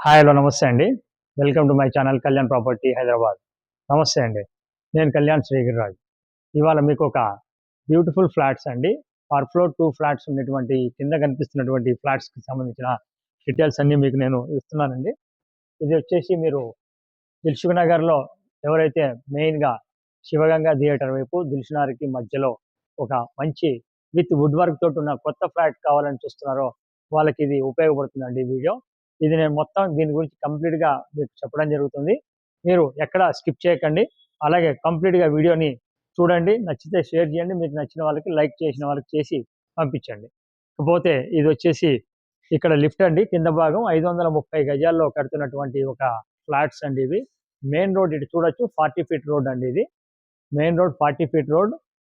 Hi hello నమస్తే అండి. Welcome to my channel Kalyan property Hyderabad. నమస్తే అండి. నేను కళ్యాణ్ శ్రీగిరిరాజు. ఇవాళ మీకు ఒక బ్యూటిఫుల్ ఫ్లాట్స్ అండి. పర్ ఫ్లోర్ 2 ఫ్లాట్స్ ఉన్నటువంటి కింద కనిపిస్తున్నటువంటి ఫ్లాట్స్‌కి సంబంధించిన డీటెయిల్స్ అన్నీ మీకు నేను ఇస్తున్నానండి. ఇది వచ్చేసి మీరు దిల్సుఖ్ నగర్‌లో ఎవరైతే మెయిన్‌గా శివగంగా థియేటర్ వైపు దిల్సుఖ్‌నగర్‌కి మధ్యలో ఒక మంచి విత్ వుడ్ వర్క్ తోటి ఉన్న కొత్త ఫ్లాట్ కావాలని చూస్తున్నారో వాళ్ళకి ఇది ఉపయోగపడుతుందండి ఈ వీడియో. ఇది నేను మొత్తం దీని గురించి కంప్లీట్‌గా మీకు చెప్పడం జరుగుతుంది. మీరు ఎక్కడ స్కిప్ చేయకండి. అలాగే కంప్లీట్‌గా వీడియోని చూడండి. నచ్చితే షేర్ చేయండి. మీకు నచ్చిన వాళ్ళకి లైక్ చేసిన వాళ్ళకి చేసి పంపించండి. ఇకపోతే ఇదొచ్చేసి ఇక్కడ లిఫ్ట్ అండి. కింద భాగం 530 గజాల్లో కడుతున్నటువంటి ఒక ఫ్లాట్స్ అండి ఇవి. మెయిన్ రోడ్ ఇటు చూడొచ్చు 40 ఫీట్ రోడ్ అండి ఇది. Main road 40 feet road.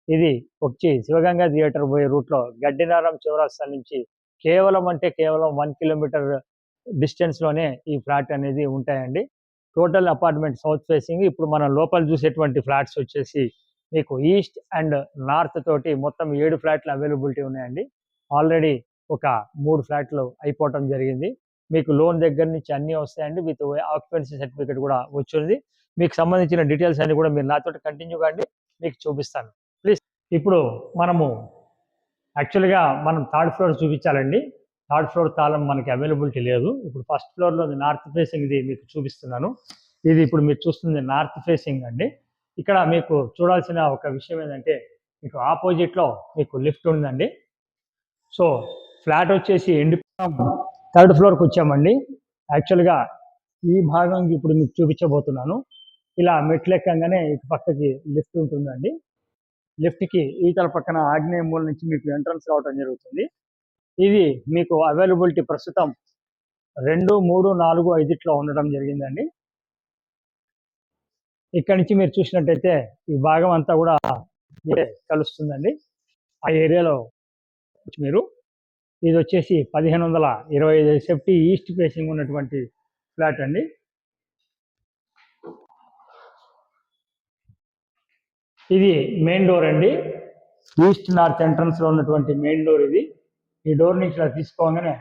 ఇది వచ్చి శివగంగా థియేటర్ పోయే రూట్‌లో గడ్డినారం చౌరస్తా నుంచి కేవలం అంటే కేవలం 1 కిలోమీటర్ డిస్టెన్స్‌లోనే ఈ ఫ్లాట్ అనేది ఉంటాయండి. Total apartment south facing. ఇప్పుడు మనం లోపల చూసేటువంటి ఫ్లాట్స్ వచ్చేసి మీకు ఈస్ట్ అండ్ నార్త్ తోటి మొత్తం 7 ఫ్లాట్లు అవైలబిలిటీ ఉన్నాయండి. ఆల్రెడీ ఒక 3 ఫ్లాట్లు అయిపోవటం జరిగింది. మీకు లోన్ దగ్గర నుంచి అన్నీ వస్తాయండి. విత్ ఆక్యుపెన్సీ సర్టిఫికేట్ కూడా వచ్చింది. మీకు సంబంధించిన డీటెయిల్స్ అన్నీ కూడా మీరు నాతోటి కంటిన్యూ కాండి. మీకు చూపిస్తాను. ప్లీజ్. ఇప్పుడు మనము యాక్చువల్‌గా మనం థర్డ్ ఫ్లోర్ చూపించాలండి. థర్డ్ ఫ్లోర్ తాళం మనకి అవైలబిలిటీ లేదు. ఇప్పుడు ఫస్ట్ ఫ్లోర్‌లోది నార్త్ ఫేసింగ్‌ది మీకు చూపిస్తున్నాను. ఇది ఇప్పుడు మీరు చూస్తుంది నార్త్ ఫేసింగ్ అండి. ఇక్కడ మీకు చూడాల్సిన ఒక విషయం ఏంటంటే మీకు ఆపోజిట్‌లో మీకు లిఫ్ట్ ఉందండి. సో ఫ్లాట్ వచ్చేసి థర్డ్ ఫ్లోర్‌కి వచ్చామండి. యాక్చువల్‌గా ఈ భాగంకి ఇప్పుడు మీకు చూపించబోతున్నాను. ఇలా మెట్లెక్కంగానే ఇటు పక్కకి లిఫ్ట్ ఉంటుందండి. లిఫ్ట్‌కి ఈతల పక్కన ఆగ్నేయ మూల నుంచి మీకు ఎంట్రన్స్ రావటం జరుగుతుంది. ఇది మీకు అవైలబిలిటీ ప్రస్తుతం 2, 3, 4, 5 ఉండడం జరిగిందండి. ఇక్కడి నుంచి మీరు చూసినట్టయితే ఈ భాగం అంతా కూడా కలుస్తుందండి. ఆ ఏరియాలో మీరు ఇది వచ్చేసి 1525 ఎస్ఎఫ్టీ ఈస్ట్ ఫేసింగ్ ఉన్నటువంటి ఫ్లాట్ అండి. ఇది మెయిన్ డోర్ అండి. ఈస్ట్ నార్త్ ఎంట్రన్స్ లో ఉన్నటువంటి మెయిన్ డోర్ ఇది. ఈ డోర్ నుంచి ఇలా తీసుకోగానే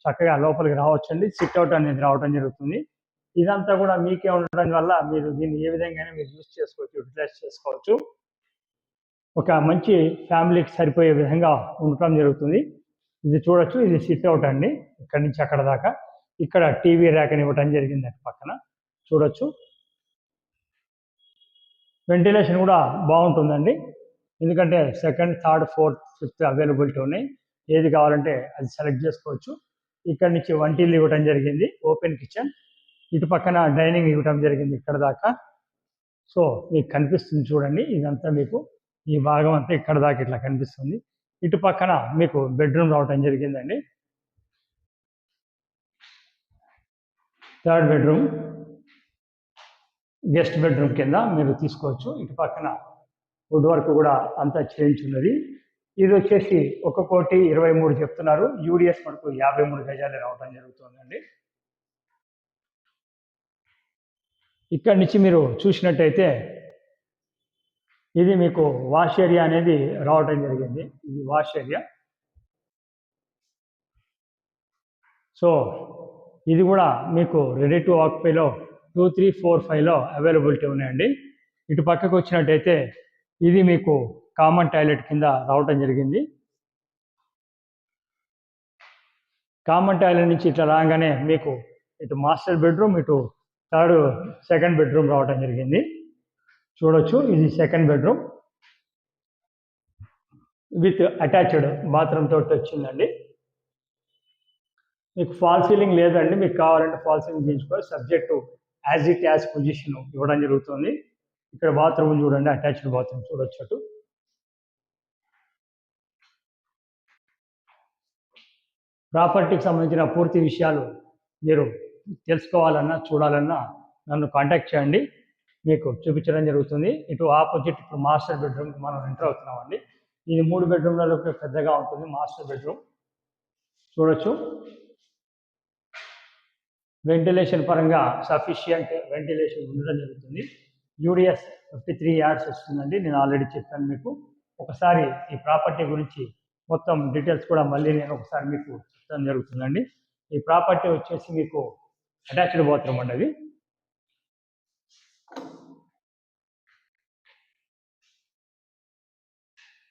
చక్కగా లోపలికి రావచ్చండి. సిట్అవుట్ అనేది రావడం జరుగుతుంది. ఇదంతా కూడా మీకే ఉండడం వల్ల మీరు దీన్ని ఏ విధంగా మీరు యూజ్ చేసుకోవచ్చు, యూటిలైజ్ చేసుకోవచ్చు. ఒక మంచి ఫ్యామిలీకి సరిపోయే విధంగా ఉండటం జరుగుతుంది. ఇది చూడొచ్చు. ఇది సిట్అవుట్ అండి. ఇక్కడి నుంచి అక్కడ దాకా. ఇక్కడ టీవీ ర్యాక్ అని ఇవ్వటం జరిగింది అటు పక్కన చూడొచ్చు. వెంటిలేషన్ కూడా బాగుంటుందండి. ఎందుకంటే second, third, fourth, fifth availability ఉన్నాయి. ఏది కావాలంటే అది సెలెక్ట్ చేసుకోవచ్చు. ఇక్కడ నుంచి వంటిల్లు ఇవ్వటం జరిగింది. Open kitchen. ఇటు పక్కన డైనింగ్ ఇవ్వటం జరిగింది ఇక్కడ దాకా. సో మీకు కనిపిస్తుంది చూడండి. ఇదంతా మీకు ఈ భాగం అంతా ఇక్కడ దాకా ఇట్లా కనిపిస్తుంది. ఇటు పక్కన మీకు బెడ్రూమ్ రావటం జరిగిందండి. థర్డ్ బెడ్రూమ్ గెస్ట్ బెడ్రూమ్ కింద మీరు తీసుకోవచ్చు. ఇటు పక్కన వుడ్ వర్క్ కూడా అంతా చేయించున్నది. ఇది వచ్చేసి 1,23,00,000 చెప్తున్నారు. యూడిఎస్ మనకు 53 గజాలు రావడం జరుగుతుందండి. ఇక్కడి నుంచి మీరు చూసినట్టయితే ఇది మీకు వాష్ ఏరియా అనేది రావడం జరిగింది. ఇది వాష్ ఏరియా. సో ఇది కూడా మీకు రెడీ టు ఆక్యుపైలో 2, 3, 4, 5లో అవైలబిలిటీ ఉన్నాయండి. ఇటు పక్కకు వచ్చినట్టయితే ఇది మీకు కామన్ టాయిలెట్ కింద రావటం జరిగింది. కామన్ టాయిలెట్ నుంచి ఇట్లా రాగానే మీకు ఇటు మాస్టర్ బెడ్రూమ్, ఇటు సెకండ్ బెడ్రూమ్ రావటం జరిగింది. చూడొచ్చు. ఇది second bedroom with attached bathroom తోటి వచ్చిందండి. మీకు ఫాల్ సీలింగ్ లేదండి. మీకు కావాలంటే ఫాల్ సీలింగ్ చేయించుకోవాలి. Subject as it as position ఇవ్వడం జరుగుతుంది. ఇక్కడ బాత్రూమ్ చూడండి. అటాచ్డ్ బాత్రూమ్ చూడొచ్చు. అటు ప్రాపర్టీకి సంబంధించిన పూర్తి విషయాలు మీరు తెలుసుకోవాలన్నా చూడాలన్నా నన్ను కాంటాక్ట్ చేయండి. మీకు చూపించడం జరుగుతుంది. ఇటు ఆపోజిట్ ఇప్పుడు మాస్టర్ బెడ్రూమ్కి మనం ఎంటర్ అవుతున్నామండి. ఇది 3 బెడ్రూమ్లలో పెద్దగా ఉంటుంది. మాస్టర్ బెడ్రూమ్ చూడొచ్చు. వెంటిలేషన్ పరంగా సఫిషియంట్ వెంటిలేషన్ ఉండడం జరుగుతుంది. యూడిఎస్ 53 యార్డ్స్ వస్తుందండి. నేను ఆల్రెడీ చెప్పాను మీకు. ఒకసారి ఈ ప్రాపర్టీ గురించి మొత్తం డీటెయిల్స్ కూడా మళ్ళీ నేను ఒకసారి మీకు చెప్పడం జరుగుతుందండి. ఈ ప్రాపర్టీ వచ్చేసి మీకు అటాచ్డ్ బాత్రూమ్ అండి అది.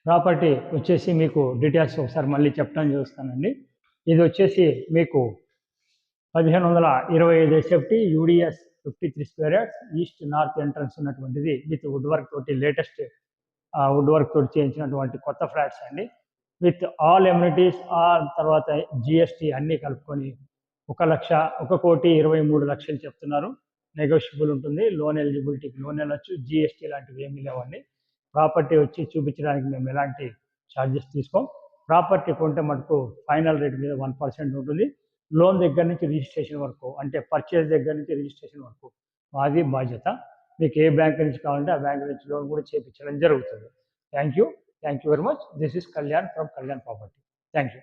ప్రాపర్టీ వచ్చేసి మీకు డీటెయిల్స్ ఒకసారి మళ్ళీ చెప్పడం చూస్తానండి. ఇది వచ్చేసి మీకు 1525 SFT UDS 53 square yards east north entrance ఉన్నటువంటిది విత్ వుడ్ వర్క్ తోటి లేటెస్ట్ వుడ్ వర్క్ తోటి చేయించినటువంటి కొత్త ఫ్లాట్స్ అండి. విత్ ఆల్ ఎమ్యూనిటీస్ తర్వాత జిఎస్టీ అన్నీ కలుపుకొని 1,23,00,000 చెప్తున్నారు. నెగోషియబుల్ ఉంటుంది. లోన్ ఎలిజిబిలిటీకి లోన్ వెళ్ళొచ్చు. జిఎస్టీ లాంటివి ఏమీ లేవండి. ప్రాపర్టీ వచ్చి చూపించడానికి మేము ఎలాంటి ఛార్జెస్ తీసుకోం. ప్రాపర్టీ కొంటే మటుకు ఫైనల్ రేట్ మీద 1% ఉంటుంది. లోన్ దగ్గర నుంచి రిజిస్ట్రేషన్ వరకు, అంటే పర్చేజ్ దగ్గర నుంచి రిజిస్ట్రేషన్ వరకు మాది బాధ్యత. మీకు ఏ బ్యాంక్ నుంచి కావాలంటే ఆ బ్యాంక్ నుంచి లోన్ కూడా చేయించడం జరుగుతుంది. Thank you very much. This is Kalyan from Kalyan property. Thank you.